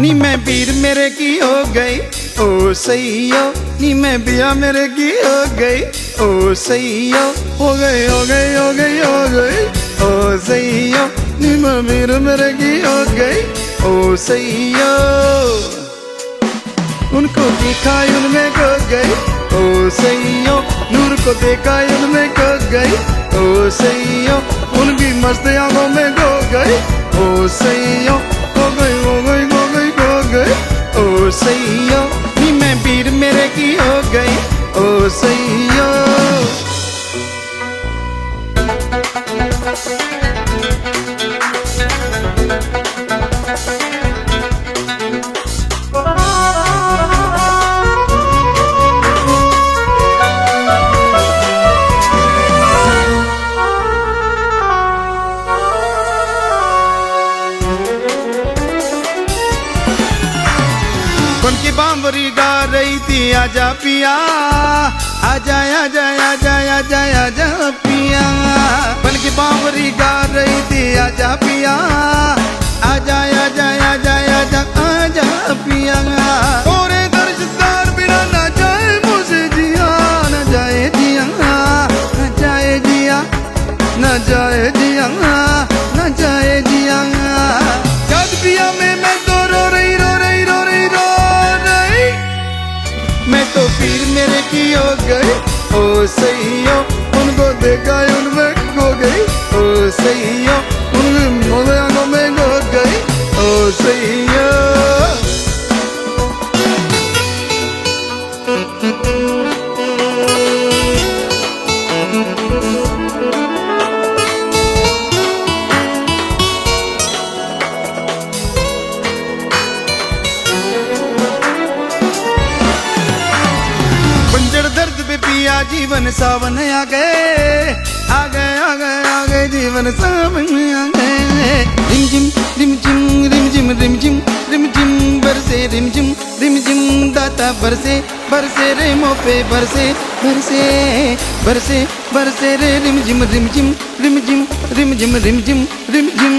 नी मैं पीर मेरे की हो गई ओ सैयो, नी मैं बिया मेरे की हो गई ओ सैयो, हो गई हो गई हो गई हो गई ओ सैयो, नी मैं पीर मेरे की हो गई ओ सैयो। उनको देखा उनमें खो गई ओ सैयो, नूर को देखा उनमें खो गई ओ सैयो, उनकी मस्त आंखों में खो गई ओ सैयो, हो गई हो गई हो गई हो गई ओ सैयो, नी मैं पीर मेरे की हो गई ओ सैयो। बन की बांबरी गा रही थी आजा पिया, आजा आजा आजा आजा आजा पिया। बन की बांबरी गा रही थी आजा पिया, आजा आजा आजा आजा आजा पिया। और दर्शदार बिना ना जाए मुझे जिया, न जाए जिया न जाए जिया, न जाए जिया न जाए जिया। जब पिया में मैं तो रो रही रो रही रो रही रो रही, मैं तो पीर मेरे की हो गई ओ सैयो, उनको देखा उनमें खो गई ओ सैयो, उनकी मोले आंखों में खो गई ओ सैयो। दर्द पे पिया जीवन सावन आ गए आ गए आ गए आ गए जीवन सावन आ गए। रिम झिम रिम झिम रिम झिम रिम झिम रिम झिम बरसे रिम झिम दाता बरसे बरसे रे मोपे बरसे बरसे बरसे बरसे रे रिम झिम रिम झिम रिम झिम रिम झिम रिम झिम रिम झिम।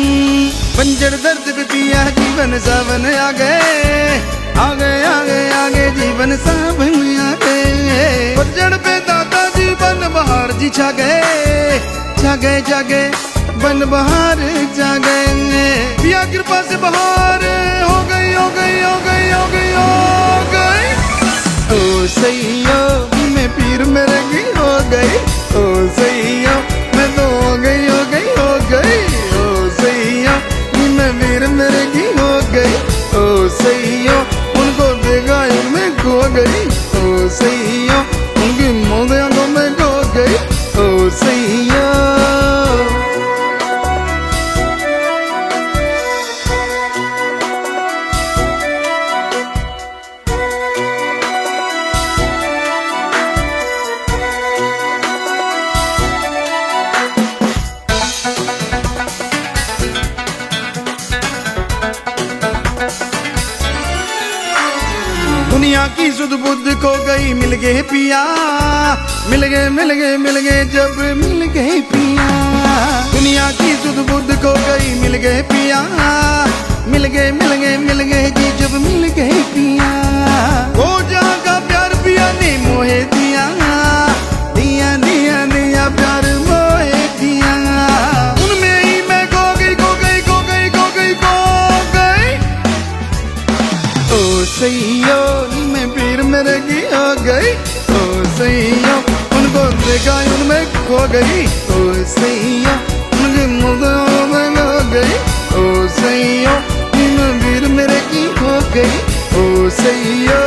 बंजर दर्द पे पिया जीवन सावन आ गए आ गए आ गए आ गए जीवन सावन आ गए। बंजर पे दादा जी बन बहार जी छा गए छा गए छा गए बन बहार छा गए। पिया कृपा से बहार हो गई हो गई हो गई हो गई हो गई ओ सैयो, मैं पीर मेरे की हो गई ओ सैयो, मैं तो हो गई हो गई हो गई ओ सैयो, मैं पीर मेरे की हो गई ओ सैयो, उनको देखा उनमें खो गई ओ सैयो, उनकी मोदे आंखों में खो गई ओ सैयो। दुनिया की सुध बुद्ध खो गई मिल गए पिया, मिल गए मिल गए मिल गए जब मिल गए पिया। दुनिया की सुध बुद्ध खो गई मिल गए पिया, मिल गए मिल गए मिल गए जी जब मिल गए पिया। वो जहाँ का प्यार पिया ने मोहे दिया दिया दिया दिया प्यार मोहे दिया, उनमें ही मैं खो गई खो गई खो गई खो गई खो गई ओ सैयो, मैं पीर मेरे की हो गई ओ सैयो, उनको देखा उनमें खो गई ओ सैयो, उनके मुद्दों में खो गई ओ सैयो, मैं पीर मेरे की हो गई ओ सैयो।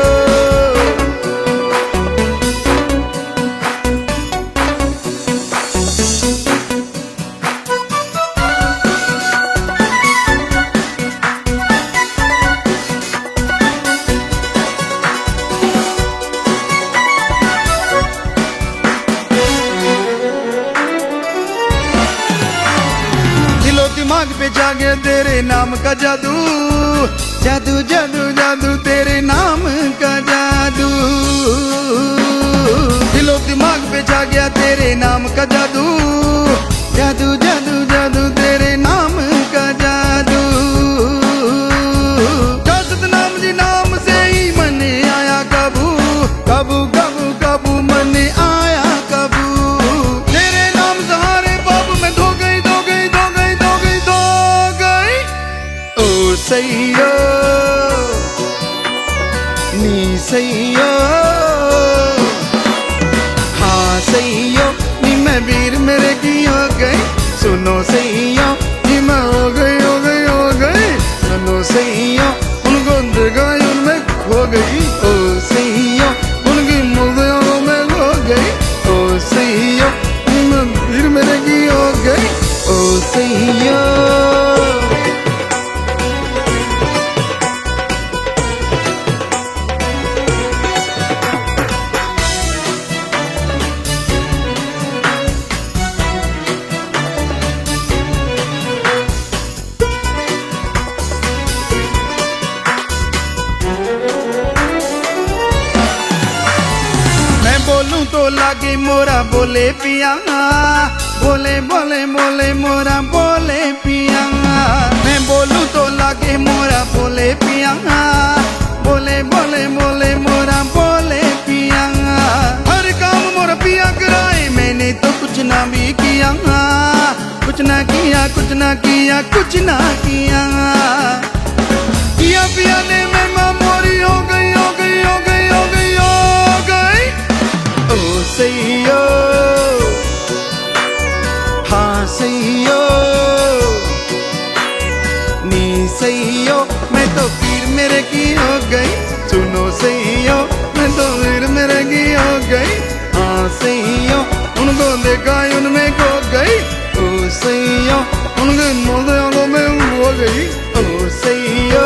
दिमाग पे जागे तेरे नाम का जादू, जादू जादू जादू तेरे नाम का जादू। दिलो दिमाग पे जागया तेरे नाम का जादू, जादू जादू जादू तेरे नाम का जादू। सैयो नी सैयो हाँ सैयो नी मैं वीर मेरे की हो गई सुनो सैयो नी मैं हो गई हो गई हो गई सुनो सैयो उनको देखा उनमें खो गई ओ सैयो उनकी मुर्दियों में खो गई ओ सैयो नी मैं वीर मेरे की हो गई ओ सैयो बोलूं तो लागे मोरा बोले पिया बोले बोले बोले मोरा बोले पिया मैं बोलूं तो लागे मोरा बोले पिया बोले बोले बोले मोरा बोले पिया हर काम मोरा पिया कराए मैंने तो कुछ ना भी किया कुछ ना किया कुछ ना किया कुछ ना किया पिया पिया ने मैं माँ मोरी हो गई हो गई हो गई हो गई हो गई ओ सैयो हाँ सैयो नी सैयो मैं तो वीर मेरे की हो गई सुनो सैयो मैं तो वीर मेरे की हो गई हाँ सैयो उनको देखा उनमें खो गई ओ सैयो उनके मोहल्लों में हो गई ओ सैयो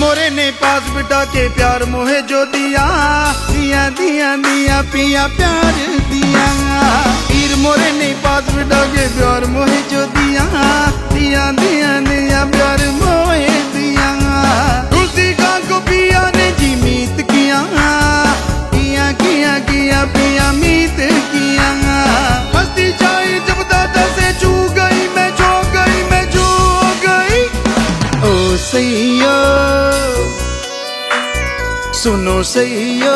मोरे ने पास बिठा के प्यार मोहे जो दिया दिया दिया दिया पिया प्यार दिया पीर मोरे ने पास बिठा के प्यार मोहे जो दिया दिया दिया दिया प्यार मोहे दिया तुलसी का को पिया ने जी मीत किया किया किया किया पिया मीत किया मस्ती चाई जब दादा से छू गई मैं छो गई मैं छू गई ओ सैयो सुनो सैयो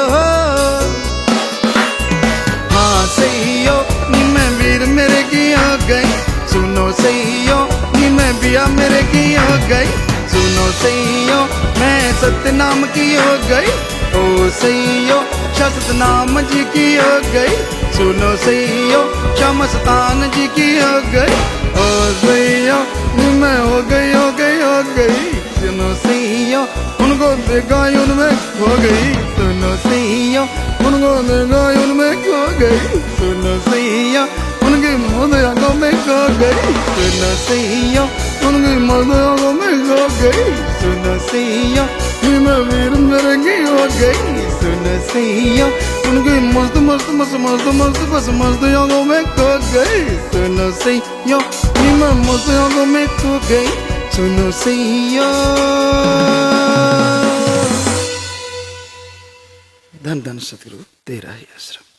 हाँ सैयो नी मैं वीर मेरे की हो गई सुनो सैयो नी मैं बिया मेरे की हो गई सुनो सैयो मैं सतनाम की हो गई ओ सैयो सतनाम जी की हो गई सुनो सैयो शमस्तान जी की हो गई ओ सैयो नी मैं हो गई हो गई हो गई सुनो सैयो उनको देखा उनमें खो गई सुनो सैयो उनको देखा उनमें खो गई सुनो सैयो उनकी मौत आंखों में खो गई सुनो सैयो उनकी मौत आंखों में खो गई सुनो सैयो मैं वीर मेरे की हो गई सुनो सैयो उनकी मस्त मस्त मस्त मस्त मस्त बस मस्त आंखों में खो गई सुनो सैयो मैं मस्त आंखों में खो गई सुनो सैयो धन धन सतगुरु तेरा ही आश्रम।